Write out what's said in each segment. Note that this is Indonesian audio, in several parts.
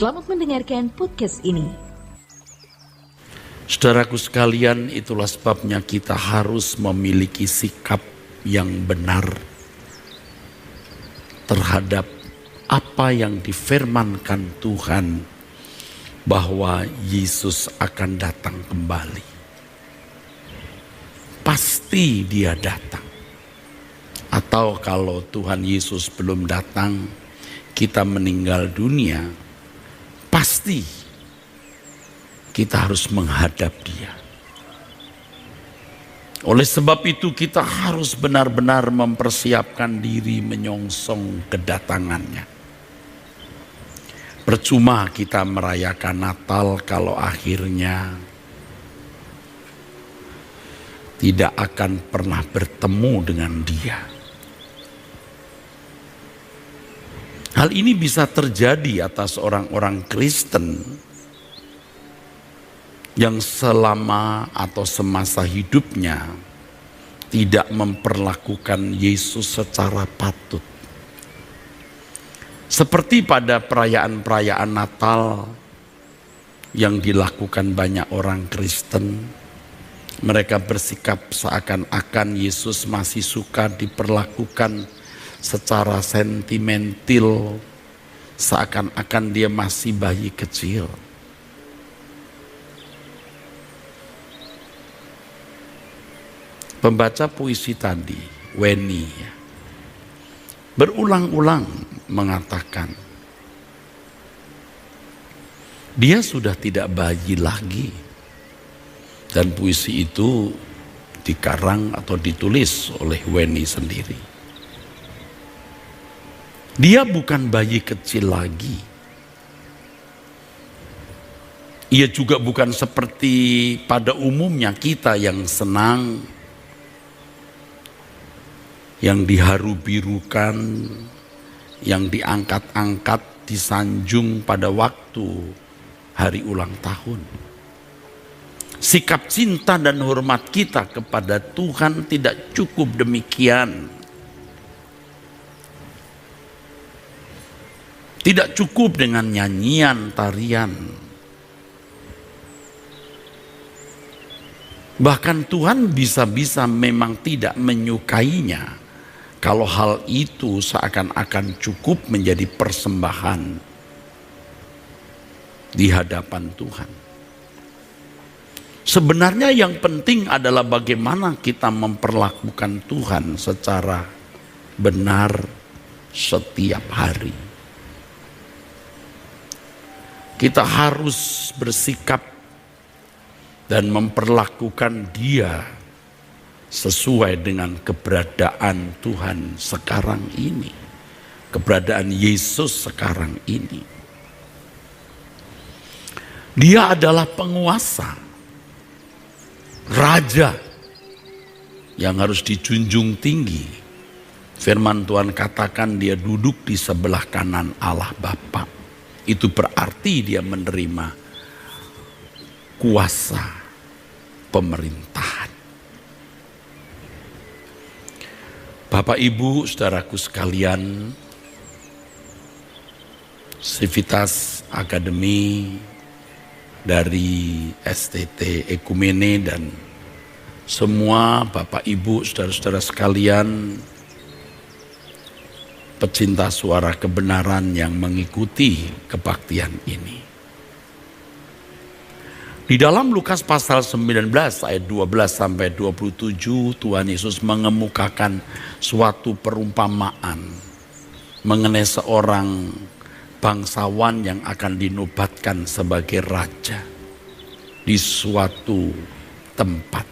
Selamat mendengarkan podcast ini. Saudaraku sekalian, itulah sebabnya kita harus memiliki sikap yang benar terhadap apa yang difirmankan Tuhan, bahwa Yesus akan datang kembali. Pasti dia datang. Atau kalau Tuhan Yesus belum datang, kita meninggal dunia, pasti kita harus menghadap dia. Oleh sebab itu kita harus benar-benar mempersiapkan diri menyongsong kedatangannya. Percuma kita merayakan Natal kalau akhirnya tidak akan pernah bertemu dengan dia. Hal ini bisa terjadi atas orang-orang Kristen yang selama atau semasa hidupnya tidak memperlakukan Yesus secara patut. Seperti pada perayaan-perayaan Natal yang dilakukan banyak orang Kristen, mereka bersikap seakan-akan Yesus masih suka diperlakukan secara sentimental, seakan-akan dia masih bayi kecil. Pembaca puisi tadi, Weni, berulang-ulang mengatakan, dia sudah tidak bayi lagi. Dan puisi itu dikarang atau ditulis oleh Weni sendiri. Dia bukan bayi kecil lagi. Ia juga bukan seperti pada umumnya kita yang senang, yang diharu-birukan, yang diangkat-angkat, disanjung pada waktu hari ulang tahun. Sikap cinta dan hormat kita kepada Tuhan tidak cukup demikian. Tidak cukup dengan nyanyian, tarian. Bahkan Tuhan bisa-bisa memang tidak menyukainya kalau hal itu seakan-akan cukup menjadi persembahan di hadapan Tuhan. Sebenarnya yang penting adalah bagaimana kita memperlakukan Tuhan secara benar setiap hari. Kita harus bersikap dan memperlakukan dia sesuai dengan keberadaan Tuhan sekarang ini. Keberadaan Yesus sekarang ini. Dia adalah penguasa, raja yang harus dijunjung tinggi. Firman Tuhan katakan dia duduk di sebelah kanan Allah Bapa. Itu berarti dia menerima kuasa pemerintahan. Bapak Ibu, saudaraku sekalian, Civitas Akademi dari STT Ekumene dan semua Bapak Ibu, saudara-saudara sekalian, pecinta suara kebenaran yang mengikuti kebaktian ini. Di dalam Lukas pasal 19 ayat 12 sampai 27, Tuhan Yesus mengemukakan suatu perumpamaan mengenai seorang bangsawan yang akan dinobatkan sebagai raja di suatu tempat.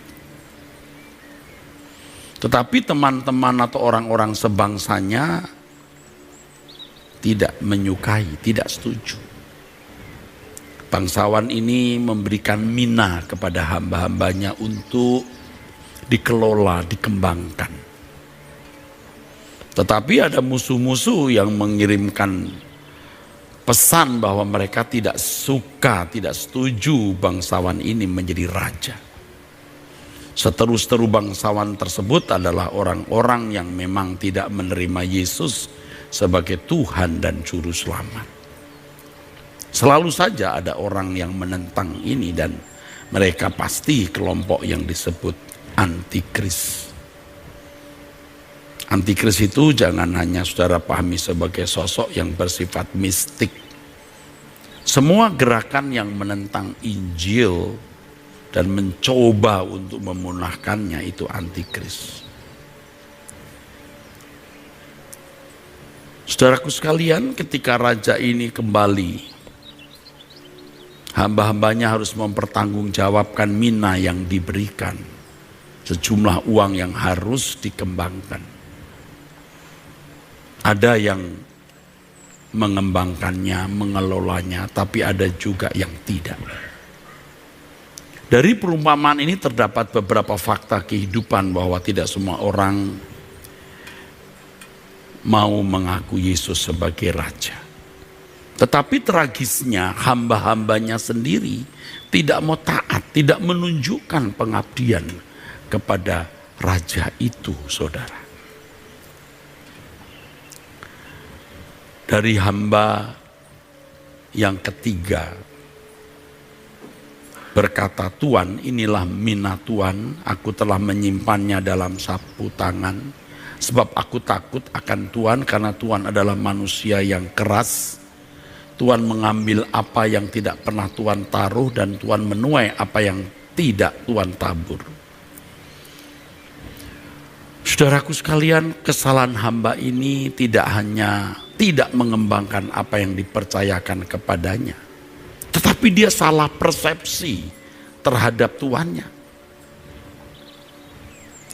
Tetapi teman-teman atau orang-orang sebangsanya tidak menyukai, tidak setuju. Bangsawan ini memberikan mina kepada hamba-hambanya untuk dikelola, dikembangkan. Tetapi ada musuh-musuh yang mengirimkan pesan bahwa mereka tidak suka, tidak setuju bangsawan ini menjadi raja. Seteru-seteru bangsawan tersebut adalah orang-orang yang memang tidak menerima Yesus sebagai Tuhan dan Juru Selamat. Selalu saja ada orang yang menentang ini dan mereka pasti kelompok yang disebut antikris. Antikris itu jangan hanya saudara pahami sebagai sosok yang bersifat mistik. Semua gerakan yang menentang Injil dan mencoba untuk memunahkannya itu antikris. Saudaraku sekalian, ketika raja ini kembali, hamba-hambanya harus mempertanggungjawabkan mina yang diberikan, sejumlah uang yang harus dikembangkan. Ada yang mengembangkannya, mengelolanya, tapi ada juga yang tidak. Dari perumpamaan ini terdapat beberapa fakta kehidupan bahwa tidak semua orang mau mengaku Yesus sebagai Raja. Tetapi tragisnya hamba-hambanya sendiri tidak mau taat, tidak menunjukkan pengabdian kepada Raja itu, saudara. Dari hamba yang ketiga berkata, Tuan, inilah mina Tuan, aku telah menyimpannya dalam sapu tangan, sebab aku takut akan Tuan karena Tuan adalah manusia yang keras. Tuan mengambil apa yang tidak pernah Tuan taruh dan Tuan menuai apa yang tidak Tuan tabur. Saudaraku sekalian, kesalahan hamba ini tidak hanya tidak mengembangkan apa yang dipercayakan kepadanya, tetapi dia salah persepsi terhadap tuannya.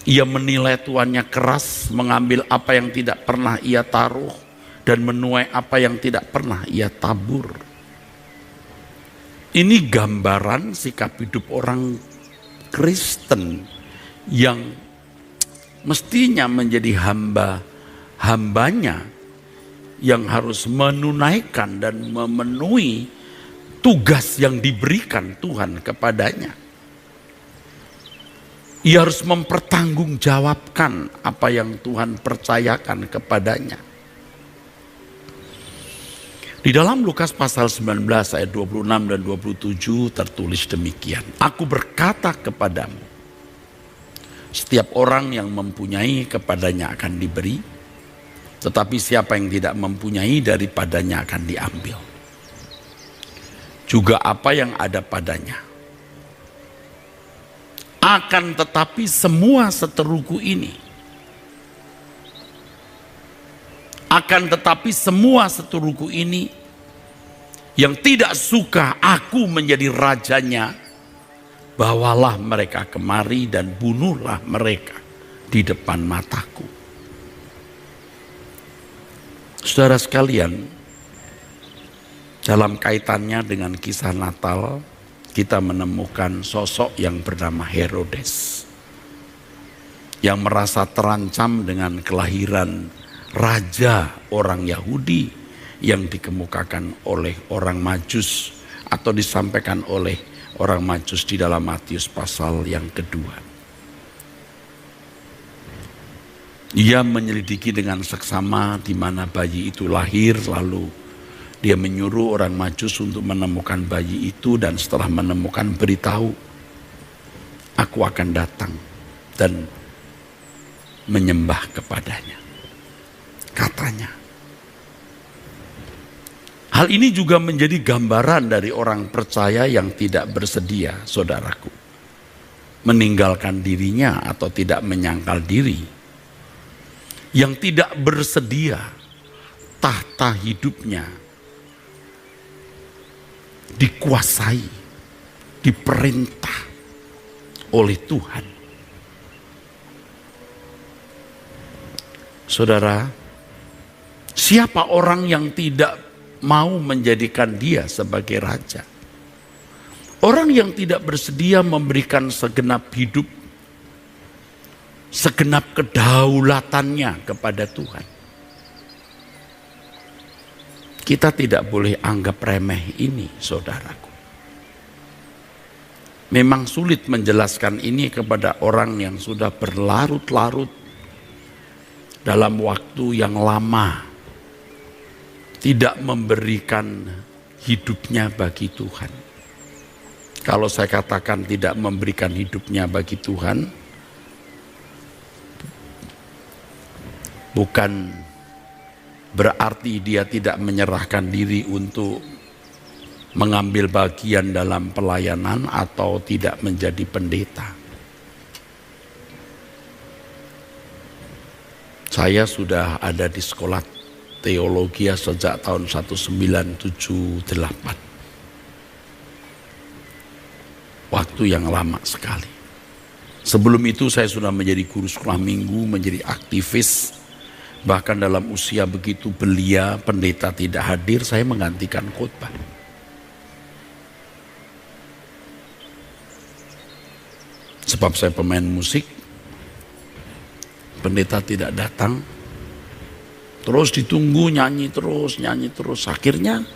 Ia menilai tuannya keras, mengambil apa yang tidak pernah ia taruh, dan menuai apa yang tidak pernah ia tabur. Ini gambaran sikap hidup orang Kristen yang mestinya menjadi hambanya yang harus menunaikan dan memenuhi tugas yang diberikan Tuhan kepadanya. Ia harus mempertanggungjawabkan apa yang Tuhan percayakan kepadanya. Di dalam Lukas pasal 19 ayat 26 dan 27 tertulis demikian. Aku berkata kepadamu, setiap orang yang mempunyai kepadanya akan diberi, tetapi siapa yang tidak mempunyai daripadanya akan diambil. Juga apa yang ada padanya. Akan tetapi semua seteruku ini, yang tidak suka aku menjadi rajanya, bawalah mereka kemari dan bunuhlah mereka di depan mataku. Saudara sekalian, dalam kaitannya dengan kisah Natal, kita menemukan sosok yang bernama Herodes, yang merasa terancam dengan kelahiran raja orang Yahudi yang dikemukakan oleh orang Majus atau disampaikan oleh orang Majus di dalam Matius pasal yang kedua. Ia menyelidiki dengan seksama di mana bayi itu lahir, lalu dia menyuruh orang Majus untuk menemukan bayi itu, dan setelah menemukan beritahu, aku akan datang dan menyembah kepadanya, katanya. Hal ini juga menjadi gambaran dari orang percaya yang tidak bersedia, saudaraku, meninggalkan dirinya atau tidak menyangkal diri, yang tidak bersedia tahta hidupnya dikuasai, diperintah oleh Tuhan. Saudara, siapa orang yang tidak mau menjadikan dia sebagai raja? Orang yang tidak bersedia memberikan segenap hidup, segenap kedaulatannya kepada Tuhan. Kita tidak boleh anggap remeh ini, saudaraku. Memang sulit menjelaskan ini kepada orang yang sudah berlarut-larut dalam waktu yang lama tidak memberikan hidupnya bagi Tuhan. Kalau saya katakan tidak memberikan hidupnya bagi Tuhan, bukan berarti dia tidak menyerahkan diri untuk mengambil bagian dalam pelayanan atau tidak menjadi pendeta. Saya sudah ada di sekolah teologi sejak tahun 1978. Waktu yang lama sekali. Sebelum itu saya sudah menjadi guru sekolah minggu, menjadi aktivis. Bahkan dalam usia begitu belia, pendeta tidak hadir, saya menggantikan khotbah. Sebab saya pemain musik, pendeta tidak datang, terus ditunggu nyanyi terus. Akhirnya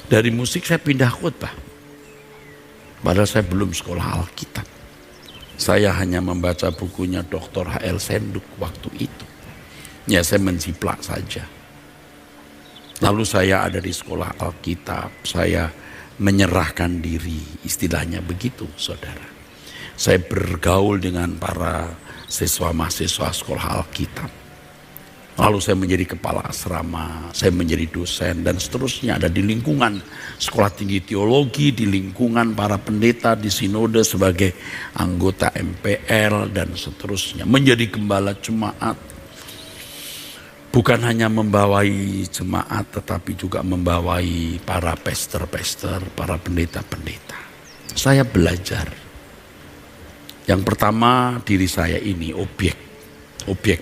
dari musik saya pindah khotbah. Padahal saya belum sekolah Alkitab. Saya hanya membaca bukunya Dr. H.L. Senduk waktu itu. Ya, saya menjiplak saja. Lalu saya ada di sekolah Alkitab. Saya menyerahkan diri, istilahnya begitu, saudara. Saya bergaul dengan para siswa-mahasiswa sekolah Alkitab. Lalu saya menjadi kepala asrama, saya menjadi dosen dan seterusnya, ada di lingkungan sekolah tinggi teologi, di lingkungan para pendeta di sinode sebagai anggota MPL dan seterusnya. Menjadi gembala jemaat, bukan hanya membawai jemaat tetapi juga membawai para pastor-pastor, para pendeta-pendeta. Saya belajar. Yang pertama, diri saya ini objek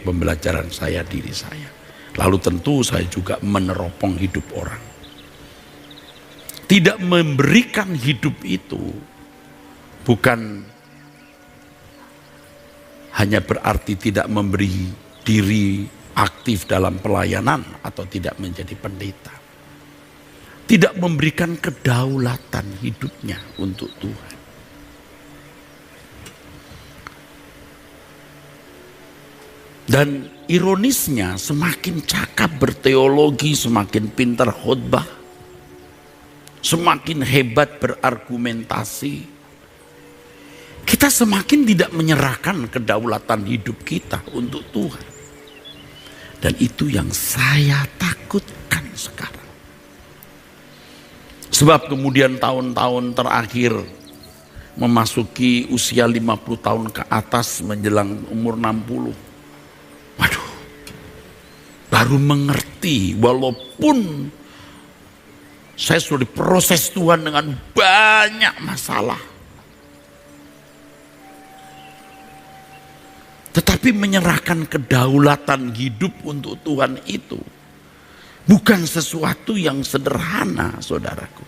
pembelajaran saya, diri saya. Lalu tentu saya juga meneropong hidup orang. Tidak memberikan hidup itu bukan hanya berarti tidak memberi diri aktif dalam pelayanan atau tidak menjadi pendeta. Tidak memberikan kedaulatan hidupnya untuk Tuhan. Dan ironisnya, semakin cakap berteologi, semakin pintar khotbah, semakin hebat berargumentasi, kita semakin tidak menyerahkan kedaulatan hidup kita untuk Tuhan. Dan itu yang saya takutkan sekarang. Sebab kemudian tahun-tahun terakhir memasuki usia 50 tahun ke atas menjelang umur 60. Waduh, baru mengerti walaupun saya sudah diproses Tuhan dengan banyak masalah. Tetapi menyerahkan kedaulatan hidup untuk Tuhan itu bukan sesuatu yang sederhana, saudaraku.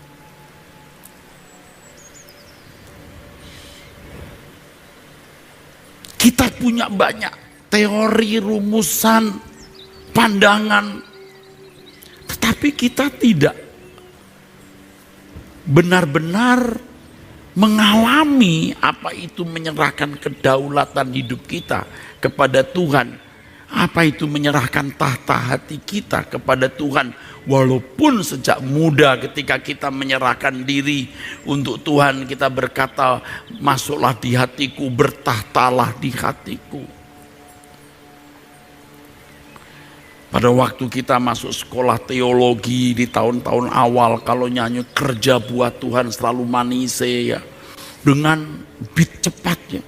Kita punya banyak teori, rumusan, pandangan, tetapi kita tidak benar-benar mengalami apa itu menyerahkan kedaulatan hidup kita kepada Tuhan, apa itu menyerahkan tahta hati kita kepada Tuhan. Walaupun sejak muda ketika kita menyerahkan diri untuk Tuhan, kita berkata, masuklah di hatiku, bertahtalah di hatiku. Pada waktu kita masuk sekolah teologi di tahun-tahun awal, kalau nyanyi kerja buat Tuhan selalu manis ya, dengan beat cepatnya.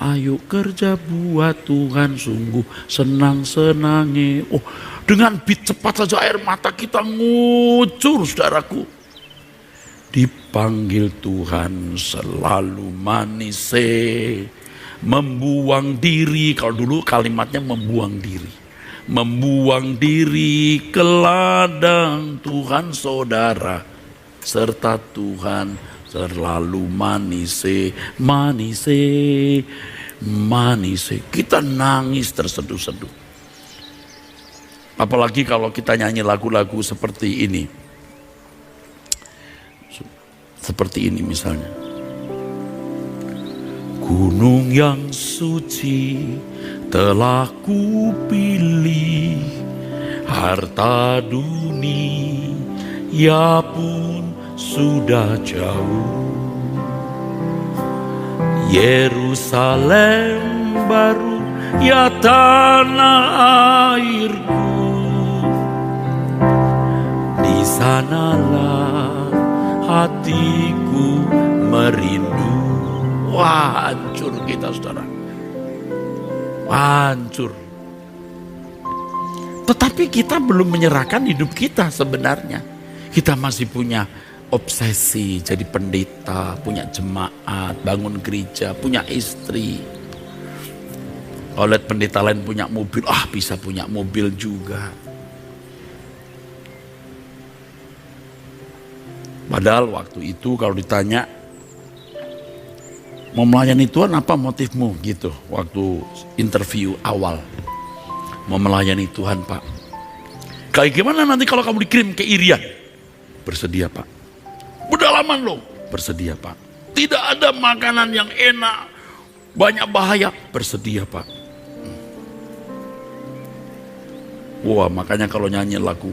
Ayo kerja buat Tuhan sungguh senang-senangnya. Oh, dengan beat cepat saja air mata kita ngucur, saudaraku. Dipanggil Tuhan selalu manis, membuang diri. Kalau dulu kalimatnya membuang diri. Membuang diri ke ladang Tuhan saudara, serta Tuhan selalu manise. Kita nangis terseduh-seduh. Apalagi kalau kita nyanyi lagu-lagu seperti ini. Seperti ini misalnya. Gunung yang suci telah kupilih, harta dunia pun sudah jauh. Yerusalem baru, ya tanah airku. Di sanalah hatiku merindu. Wah, hancur kita, saudara. Hancur. Tetapi kita belum menyerahkan hidup kita sebenarnya. Kita masih punya obsesi jadi pendeta, punya jemaat, bangun gereja, punya istri. Kalau lihat pendeta lain punya mobil, bisa punya mobil juga. Padahal waktu itu kalau ditanya, mau melayani Tuhan apa motifmu gitu. Waktu interview awal, mau melayani Tuhan Pak. Kayak gimana nanti kalau kamu dikirim ke Irian? Bersedia Pak. Pedalaman loh, bersedia Pak. Tidak ada makanan yang enak, banyak bahaya, bersedia Pak. Wah, makanya kalau nyanyi lagu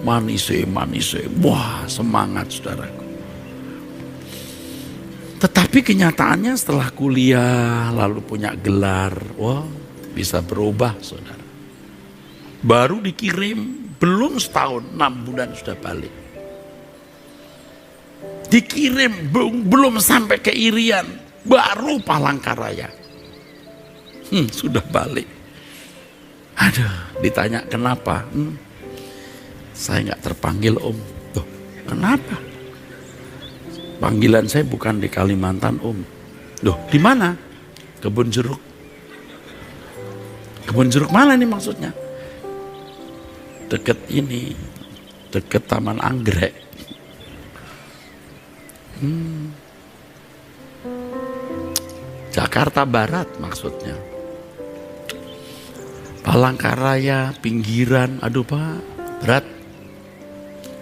Manise, Manise, wah semangat saudaraku. Tetapi kenyataannya setelah kuliah, lalu punya gelar, wah bisa berubah saudara. Baru dikirim, belum setahun, 6 bulan sudah balik. Dikirim belum sampai ke Irian, baru Palangkaraya. Sudah balik. Aduh, ditanya kenapa? Saya nggak terpanggil Om. Tuh, kenapa? Panggilan saya bukan di Kalimantan Om. Loh, di mana? Kebun jeruk. Kebun jeruk mana nih maksudnya? Deket ini, deket Taman Anggrek. Jakarta Barat maksudnya. Palangkaraya, pinggiran, aduh Pak, berat.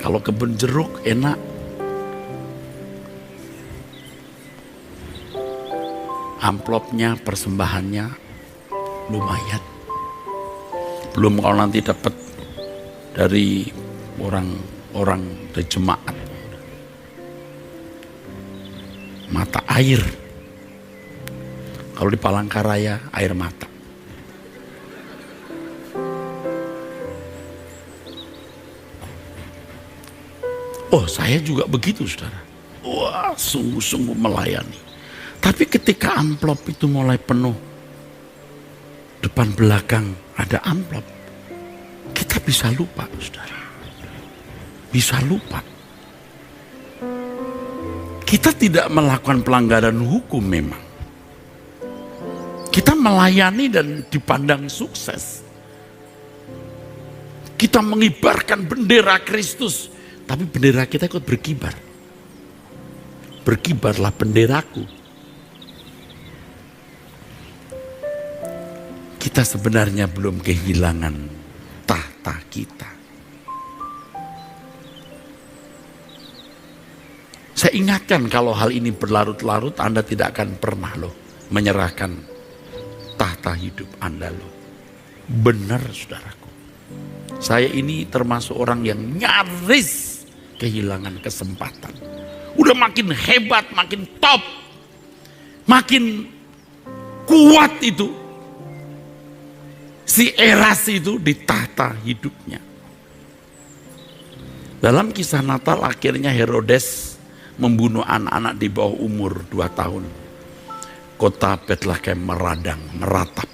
Kalau kebun jeruk enak. Amplopnya, persembahannya lumayan. Belum kalau nanti dapat dari orang dari jemaat. Mata air. Kalau di Palangkaraya air mata. Oh, saya juga begitu, saudara. Wah, sungguh-sungguh melayani. Tapi ketika amplop itu mulai penuh, depan belakang ada amplop, kita bisa lupa, saudara. Bisa lupa. Kita tidak melakukan pelanggaran hukum memang. Kita melayani dan dipandang sukses. Kita mengibarkan bendera Kristus, tapi bendera kita ikut berkibar. Berkibarlah benderaku. Kita sebenarnya belum kehilangan tahta kita. Saya ingatkan kalau hal ini berlarut-larut, Anda tidak akan pernah menyerahkan tahta hidup Anda Benar saudaraku. Saya ini termasuk orang yang nyaris kehilangan kesempatan. Udah makin hebat, makin top, makin kuat itu. Si Eras itu ditata hidupnya. Dalam kisah Natal akhirnya Herodes membunuh anak-anak di bawah umur 2 tahun. Kota Betlehem meradang, meratap.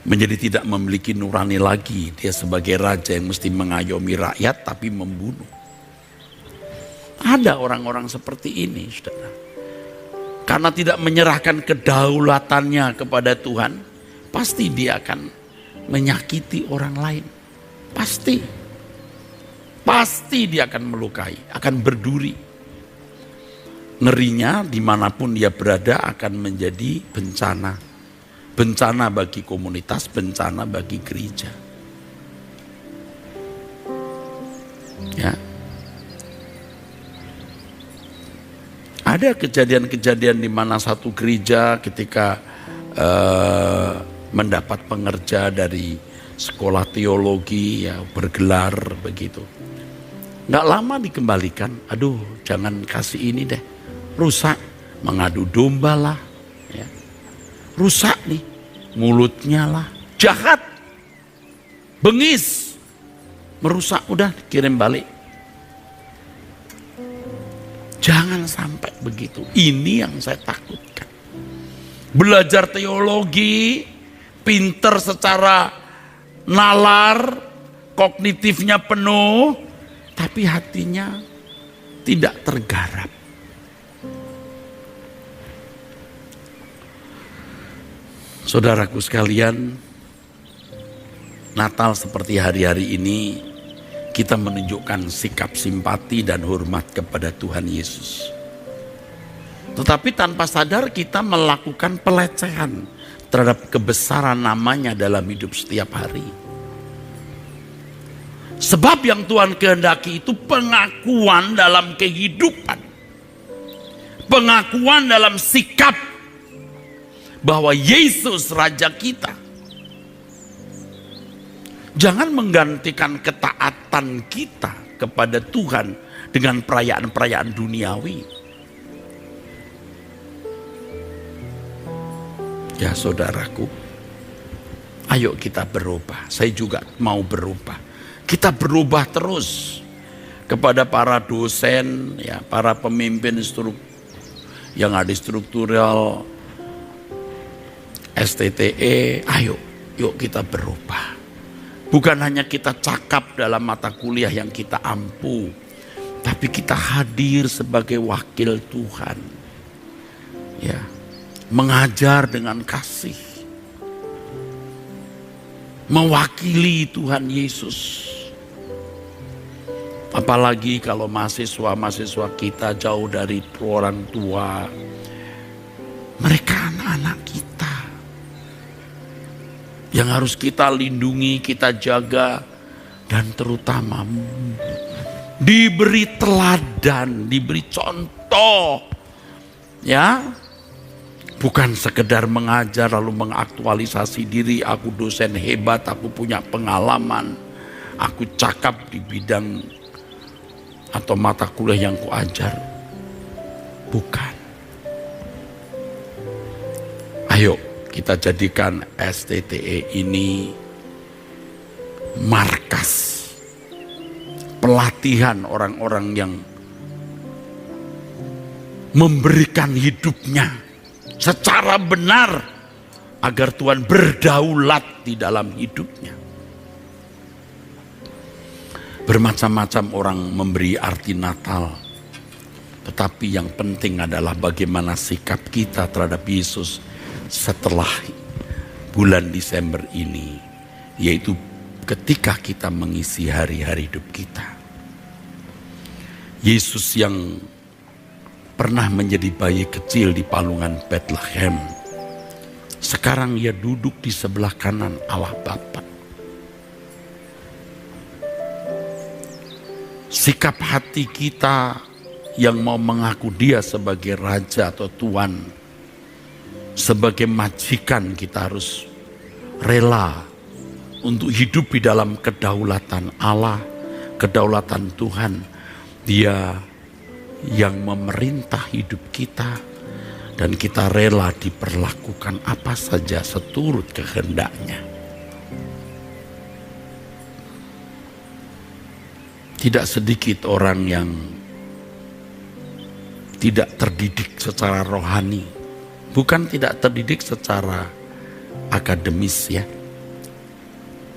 Menjadi tidak memiliki nurani lagi. Dia sebagai raja yang mesti mengayomi rakyat tapi membunuh. Ada orang-orang seperti ini, saudara. Karena tidak menyerahkan kedaulatannya kepada Tuhan, pasti dia akan menyakiti orang lain. Pasti. Pasti dia akan melukai, akan berduri. Ngerinya dimanapun dia berada akan menjadi bencana. Bencana bagi komunitas, bencana bagi gereja. Ya. Ada kejadian-kejadian di mana satu gereja ketika mendapat pengerja dari sekolah teologi, ya bergelar begitu. Nggak lama dikembalikan. Aduh, jangan kasih ini deh, rusak. Mengadu domba lah, ya. Rusak nih, mulutnya lah, jahat, bengis, merusak, udah kirim balik. Jangan sampai begitu. Ini yang saya takutkan. Belajar teologi, pinter secara nalar, kognitifnya penuh, tapi hatinya tidak tergarap. Saudaraku sekalian, Natal seperti hari-hari ini, kita menunjukkan sikap simpati dan hormat kepada Tuhan Yesus. Tetapi tanpa sadar kita melakukan pelecehan terhadap kebesaran namanya dalam hidup setiap hari. Sebab yang Tuhan kehendaki itu pengakuan dalam kehidupan. Pengakuan dalam sikap bahwa Yesus Raja kita. Jangan menggantikan ketaatan kita kepada Tuhan dengan perayaan-perayaan duniawi. Ya saudaraku, ayo kita berubah. Saya juga mau berubah. Kita berubah terus kepada para dosen, ya, para pemimpin yang ada struktural, STTE, ayo, yuk kita berubah. Bukan hanya kita cakap dalam mata kuliah yang kita ampu, tapi kita hadir sebagai wakil Tuhan. Ya, mengajar dengan kasih. Mewakili Tuhan Yesus. Apalagi kalau mahasiswa-mahasiswa kita jauh dari orang tua. Mereka anak-anak kita yang harus kita lindungi, kita jaga, dan terutama diberi teladan, diberi contoh, ya, bukan sekedar mengajar lalu mengaktualisasi diri. Aku dosen hebat, aku punya pengalaman, aku cakap di bidang atau mata kuliah yang kuajar. Bukan. Ayo kita jadikan STTE ini markas pelatihan orang-orang yang memberikan hidupnya secara benar agar Tuhan berdaulat di dalam hidupnya. Bermacam-macam orang memberi arti Natal, tetapi yang penting adalah bagaimana sikap kita terhadap Yesus setelah bulan Desember ini, yaitu ketika kita mengisi hari-hari hidup kita. Yesus yang pernah menjadi bayi kecil di palungan Bethlehem, sekarang ia duduk di sebelah kanan Allah Bapa. Sikap hati kita yang mau mengaku Dia sebagai Raja atau Tuhan, sebagai majikan, kita harus rela untuk hidup di dalam kedaulatan Allah, kedaulatan Tuhan. Dia yang memerintah hidup kita, dan kita rela diperlakukan apa saja seturut kehendaknya. Tidak sedikit orang yang tidak terdidik secara rohani. Bukan tidak terdidik secara akademis, ya.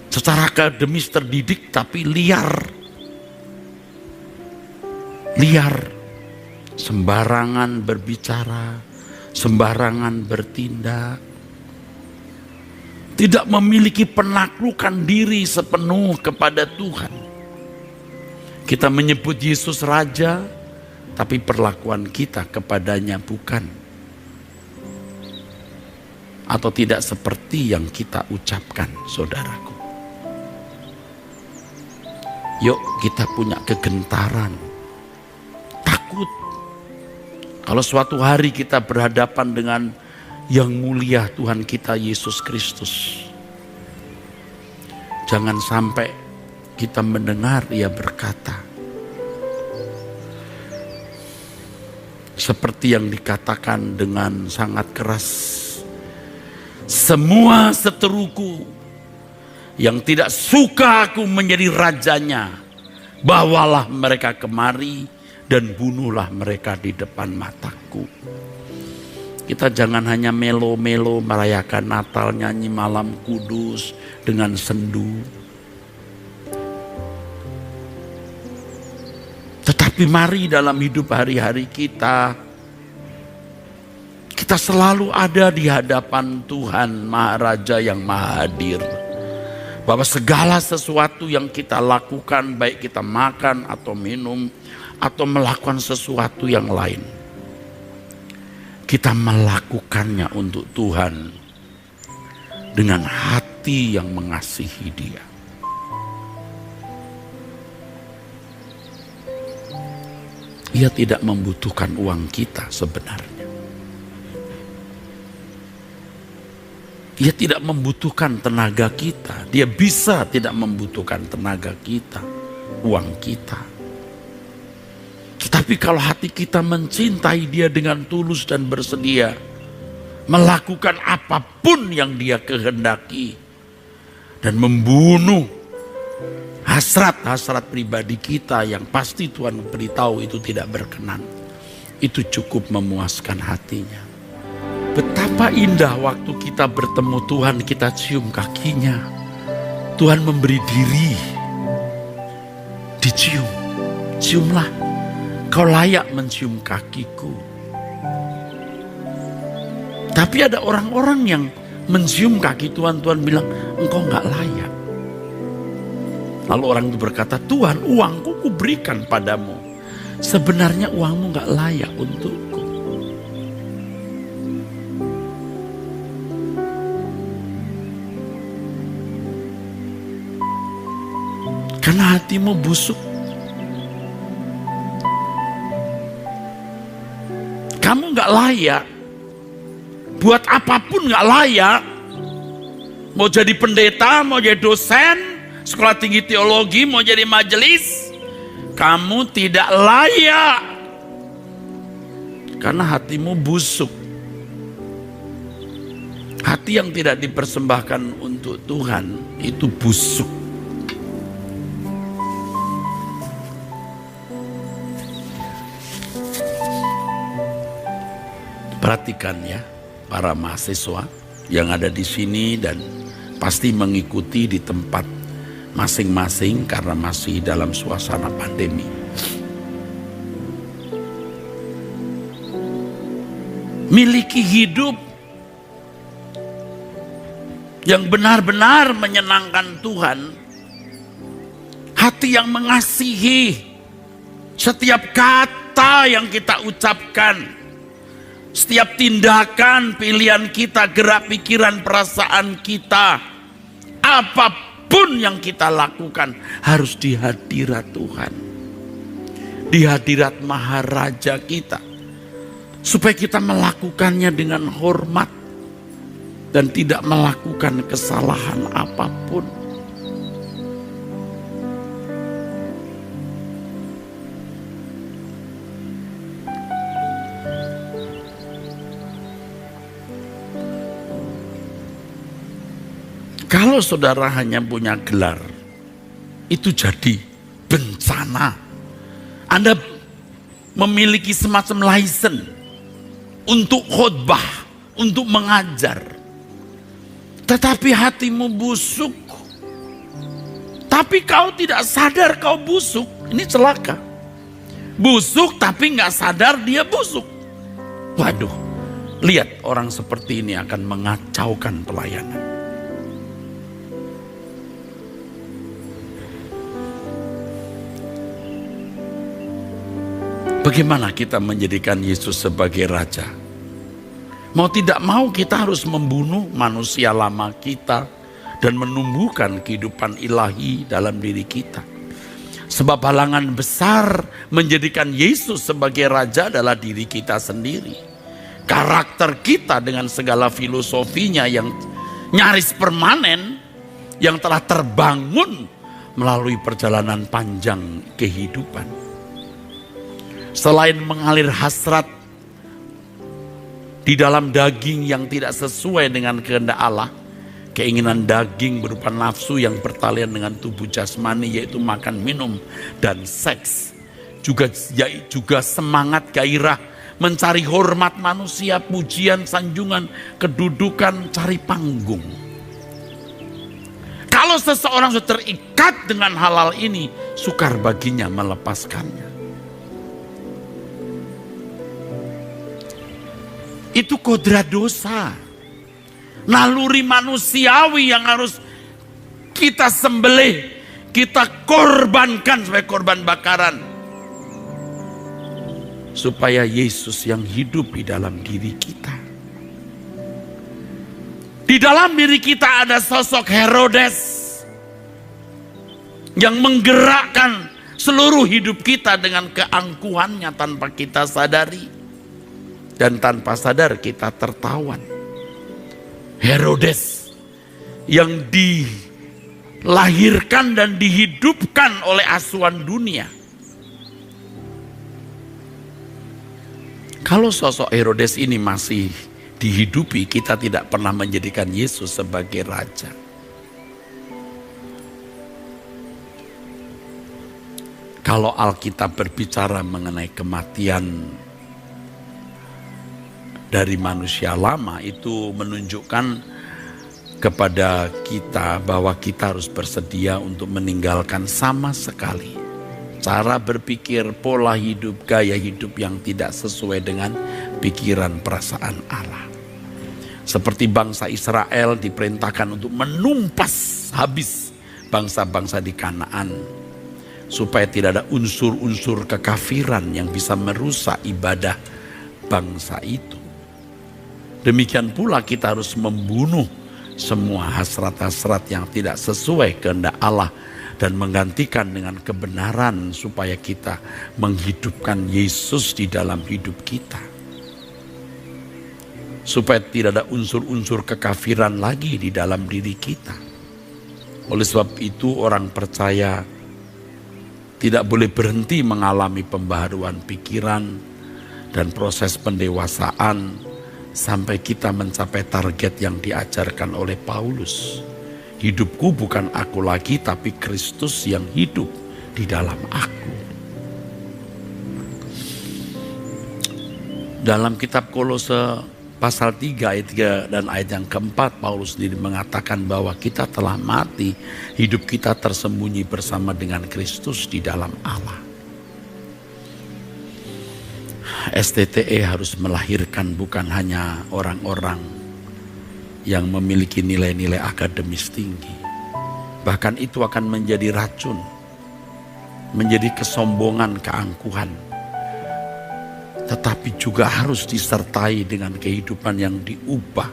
Secara akademis terdidik tapi liar. Liar. Sembarangan berbicara, sembarangan bertindak. Tidak memiliki penaklukan diri sepenuh kepada Tuhan. Kita menyebut Yesus Raja, tapi perlakuan kita kepadanya bukan, atau tidak seperti yang kita ucapkan, saudaraku. Yuk kita punya kegentaran, takut. Kalau suatu hari kita berhadapan dengan yang mulia Tuhan kita Yesus Kristus, jangan sampai kita mendengar Ia berkata, Seperti yang dikatakan dengan sangat keras, semua seteruku yang tidak suka aku menjadi rajanya, bawalah mereka kemari dan bunuhlah mereka di depan mataku. Kita jangan hanya melo-melo merayakan Natal, nyanyi malam kudus dengan sendu. Tetapi mari dalam hidup hari-hari kita selalu ada di hadapan Tuhan Maharaja yang Maha Hadir. Bahwa segala sesuatu yang kita lakukan, baik kita makan atau minum atau melakukan sesuatu yang lain, kita melakukannya untuk Tuhan dengan hati yang mengasihi Dia. Ia tidak membutuhkan uang kita sebenarnya. Ia tidak membutuhkan tenaga kita. Dia bisa tidak membutuhkan tenaga kita, uang kita. Tetapi kalau hati kita mencintai Dia dengan tulus dan bersedia melakukan apapun yang Dia kehendaki dan membunuh hasrat-hasrat pribadi kita yang pasti Tuhan beritahu itu tidak berkenan, itu cukup memuaskan hatinya. Betapa indah waktu kita bertemu Tuhan, kita cium kakinya. Tuhan memberi diri, dicium. Ciumlah, kau layak mencium kakiku. Tapi ada orang-orang yang mencium kaki Tuhan, Tuhan bilang, engkau gak layak. Lalu orang itu berkata, Tuhan, uangku kuberikan padamu. Sebenarnya uangmu gak layak untukku. Karena hatimu busuk. Kamu gak layak. Buat apapun gak layak. Mau jadi pendeta, mau jadi dosen, sekolah tinggi teologi, mau jadi majelis, kamu tidak layak. Karena hatimu busuk. Hati yang tidak dipersembahkan untuk Tuhan itu busuk. Perhatikan ya, para mahasiswa yang ada di sini dan pasti mengikuti di tempat masing-masing karena masih dalam suasana pandemi. Miliki hidup yang benar-benar menyenangkan Tuhan, hati yang mengasihi setiap kata yang kita ucapkan, setiap tindakan, pilihan kita, gerak pikiran, perasaan kita, apapun yang kita lakukan harus di hadirat Tuhan, di hadirat Maharaja kita, supaya kita melakukannya dengan hormat dan tidak melakukan kesalahan apapun. Kalau saudara hanya punya gelar, itu jadi bencana. Anda memiliki semacam license untuk khotbah, untuk mengajar. Tetapi hatimu busuk. Tapi kau tidak sadar kau busuk. Ini celaka. Busuk tapi nggak sadar dia busuk. Waduh, lihat orang seperti ini akan mengacaukan pelayanan. Bagaimana kita menjadikan Yesus sebagai Raja? Mau tidak mau kita harus membunuh manusia lama kita dan menumbuhkan kehidupan ilahi dalam diri kita. Sebab halangan besar menjadikan Yesus sebagai Raja adalah diri kita sendiri. Karakter kita dengan segala filosofinya yang nyaris permanen, yang telah terbangun melalui perjalanan panjang kehidupan. Selain mengalir hasrat Di dalam daging yang tidak sesuai dengan kehendak Allah, keinginan daging berupa nafsu yang bertalian dengan tubuh jasmani, yaitu makan, minum, dan seks. Juga semangat gairah mencari hormat manusia, pujian, sanjungan, kedudukan, cari panggung. Kalau seseorang sudah terikat dengan hal-hal ini, sukar baginya melepaskannya. Itu kodrat dosa. Naluri manusiawi yang harus kita sembelih, kita korbankan sebagai korban bakaran. Supaya Yesus yang hidup di dalam diri kita. Di dalam diri kita ada sosok Herodes yang menggerakkan seluruh hidup kita dengan keangkuhannya tanpa kita sadari. Dan tanpa sadar kita tertawan. Herodes yang dilahirkan dan dihidupkan oleh asuhan dunia. Kalau sosok Herodes ini masih dihidupi, kita tidak pernah menjadikan Yesus sebagai raja. Kalau Alkitab berbicara mengenai kematian dari manusia lama, itu menunjukkan kepada kita bahwa kita harus bersedia untuk meninggalkan sama sekali cara berpikir, pola hidup, gaya hidup yang tidak sesuai dengan pikiran perasaan Allah. Seperti bangsa Israel diperintahkan untuk menumpas habis bangsa-bangsa di Kanaan, supaya tidak ada unsur-unsur kekafiran yang bisa merusak ibadah bangsa itu. Demikian pula kita harus membunuh semua hasrat-hasrat yang tidak sesuai kehendak Allah dan menggantikan dengan kebenaran supaya kita menghidupkan Yesus di dalam hidup kita. Supaya tidak ada unsur-unsur kekafiran lagi di dalam diri kita. Oleh sebab itu orang percaya tidak boleh berhenti mengalami pembaharuan pikiran dan proses pendewasaan sampai kita mencapai target yang diajarkan oleh Paulus. Hidupku bukan aku lagi, tapi Kristus yang hidup di dalam aku. Dalam kitab Kolose pasal 3 ayat 3 dan ayat yang keempat, Paulus sendiri mengatakan bahwa kita telah mati, hidup kita tersembunyi bersama dengan Kristus di dalam Allah. STTE harus melahirkan bukan hanya orang-orang yang memiliki nilai-nilai akademis tinggi. Bahkan itu akan menjadi racun, menjadi kesombongan, keangkuhan. Tetapi juga harus disertai dengan kehidupan yang diubah.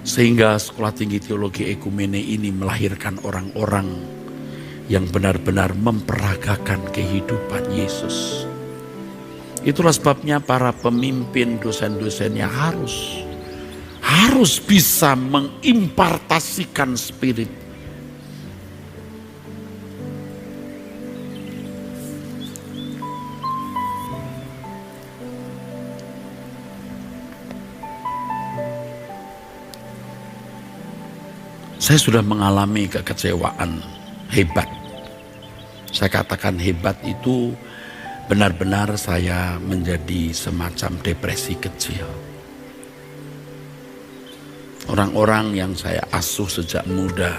Sehingga Sekolah Tinggi Teologi Ekumene ini melahirkan orang-orang yang benar-benar memperagakan kehidupan Yesus. Itulah sebabnya para pemimpin, dosen-dosennya harus bisa mengimpartasikan spirit. Saya sudah mengalami kekecewaan hebat. Saya katakan hebat itu benar-benar saya menjadi semacam depresi kecil. Orang-orang yang saya asuh sejak muda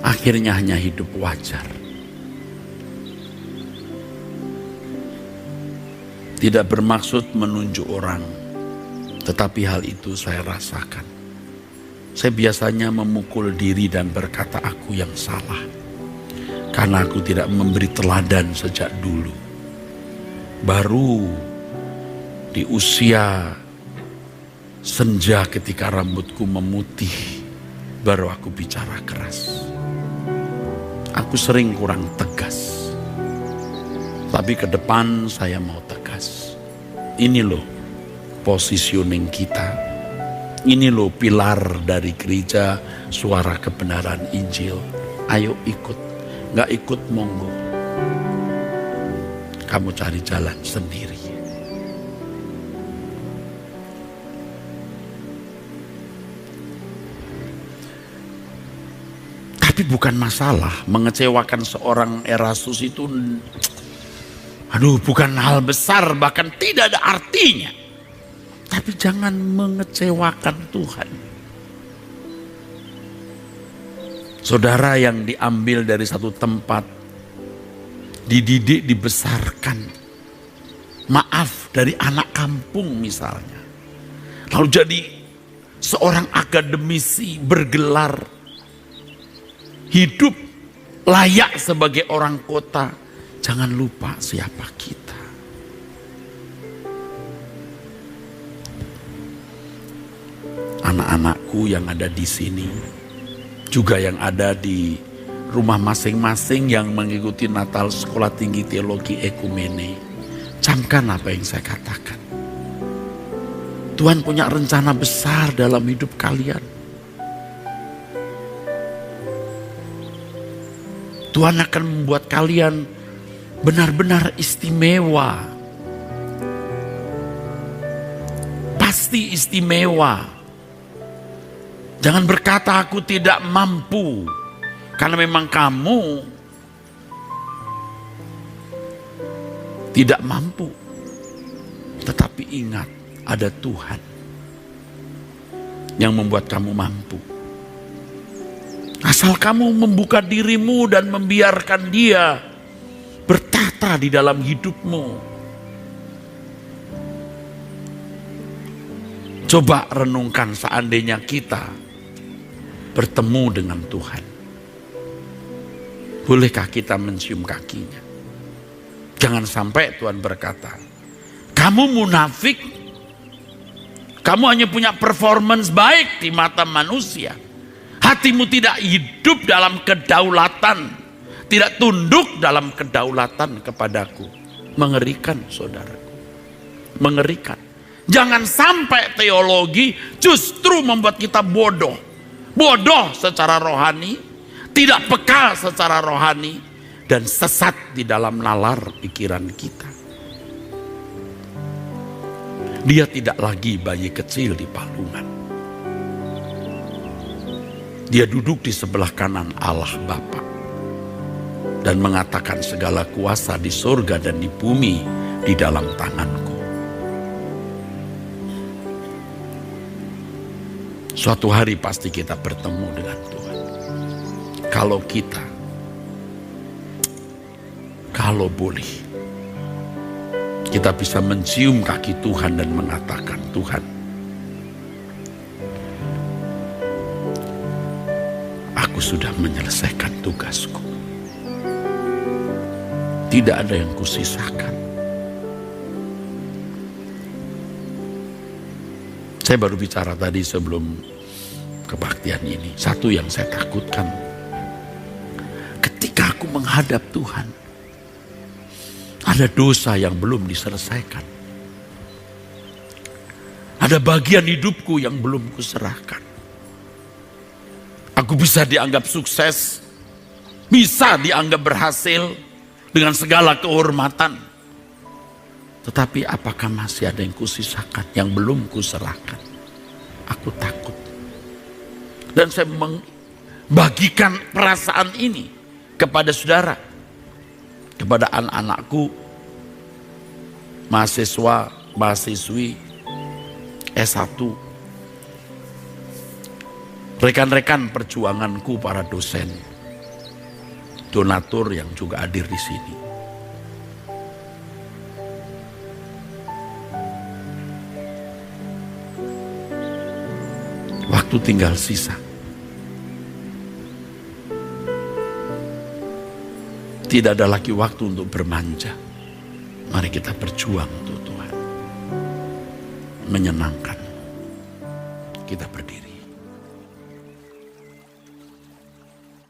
akhirnya hanya hidup wajar. Tidak bermaksud menunjuk orang, tetapi hal itu saya rasakan. Saya biasanya memukul diri dan berkata aku yang salah. Karena aku tidak memberi teladan sejak dulu. Baru di usia senja ketika rambutku memutih, baru aku bicara keras. Aku sering kurang tegas. Tapi ke depan saya mau tegas. Ini loh positioning kita. Ini loh pilar dari gereja Suara Kebenaran Injil. Ayo ikut. Gak ikut monggo. kamu cari jalan sendiri. Tapi bukan masalah mengecewakan seorang Erastus itu, bukan hal besar, bahkan tidak ada artinya. Tapi jangan mengecewakan Tuhan. Saudara yang diambil dari satu tempat, dididik, dibesarkan, maaf, dari anak kampung misalnya, lalu jadi seorang akademisi bergelar, hidup layak sebagai orang kota. Jangan lupa siapa kita. Anak-anakku yang ada di sini, juga yang ada di rumah masing-masing yang mengikuti Natal Sekolah Tinggi Teologi Ekumene, camkan apa yang saya katakan. Tuhan punya rencana besar dalam hidup kalian. Tuhan akan membuat kalian benar-benar istimewa. Pasti istimewa. Jangan berkata aku tidak mampu, karena memang kamu tidak mampu. Tetapi ingat, ada Tuhan yang membuat kamu mampu. Asal kamu membuka dirimu dan membiarkan Dia bertata di dalam hidupmu. Coba renungkan seandainya kita bertemu dengan Tuhan. Bolehkah kita mencium kakinya? Jangan sampai Tuhan berkata, kamu munafik, kamu hanya punya performance baik di mata manusia. Hatimu tidak hidup dalam kedaulatan, tidak tunduk dalam kedaulatan kepadaku. Mengerikan, saudaraku. Mengerikan. Jangan sampai teologi justru membuat kita bodoh. Bodoh secara rohani, tidak peka secara rohani, dan sesat di dalam nalar pikiran kita. Dia tidak lagi bayi kecil di palungan. Dia duduk di sebelah kanan Allah Bapa dan mengatakan segala kuasa di surga dan di bumi di dalam tanganku. Suatu hari pasti kita bertemu dengan Tuhan. Kalau boleh, kita bisa mencium kaki Tuhan dan mengatakan, Tuhan, aku sudah menyelesaikan tugasku. Tidak ada yang kusisakan. Saya baru bicara tadi sebelum kebaktian ini. Satu yang saya takutkan, ketika aku menghadap Tuhan, ada dosa yang belum diselesaikan. Ada bagian hidupku yang belum kuserahkan. Aku bisa dianggap sukses, bisa dianggap berhasil dengan segala kehormatan. Tetapi apakah masih ada yang kusisakan, yang belum kuserahkan? Aku takut. Dan saya membagikan perasaan ini kepada saudara, kepada anak-anakku, mahasiswa, mahasiswi S1, rekan-rekan perjuanganku, para dosen, donatur yang juga hadir di sini. Waktu tinggal sisa. Tidak ada lagi waktu untuk bermanja. Mari kita berjuang untuk Tuhan. Menyenangkan. Kita berdiri.